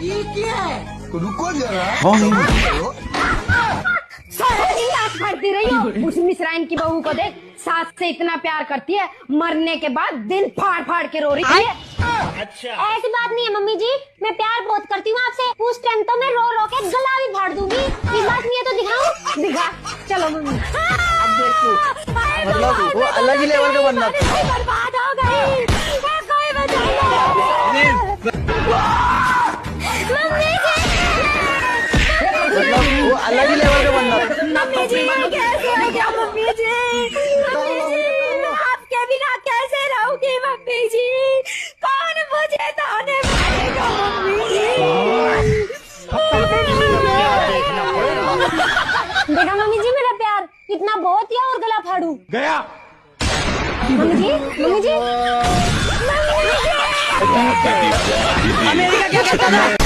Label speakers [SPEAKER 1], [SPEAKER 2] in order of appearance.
[SPEAKER 1] ये क्या है?
[SPEAKER 2] तो रुको जरा।
[SPEAKER 3] सारी रात भरती रही हो उस मिश्राइन की बहू को देख, सास से इतना प्यार करती है, मरने के बाद दिल फाड़ फाड़ के रो रही है।
[SPEAKER 1] अच्छा,
[SPEAKER 4] ऐसी बात नहीं है मम्मी जी, मैं प्यार बहुत करती हूँ आपसे। उस टाइम तो मैं रो रो के गला भी फाड़ दूंगी। इस बात नहीं है तो दिखाऊं?
[SPEAKER 3] दिखा, चलो मम्मी।
[SPEAKER 2] अब देखो, मतलब वो अलग ही लेवल का बनना था।
[SPEAKER 4] बर्बाद हो गई, कोई बचाओ। मम्मी जी,
[SPEAKER 2] मतलब वो अलग ही लेवल का बनना था।
[SPEAKER 4] मम्मी जी कैसे हो गया? मम्मी जी, मम्मी जी मैं आपके बिना कैसे रहूंगी? मम्मी जी कौन मुझे ताने मारेगा? मम्मी जी देखा मम्मी जी मेरा प्यार इतना बहुत किया और गला फाड़ू
[SPEAKER 1] गया।
[SPEAKER 4] मम्मी जी, मम्मी जी, मम्मी जी।
[SPEAKER 3] अमेरिका क्या कहता था?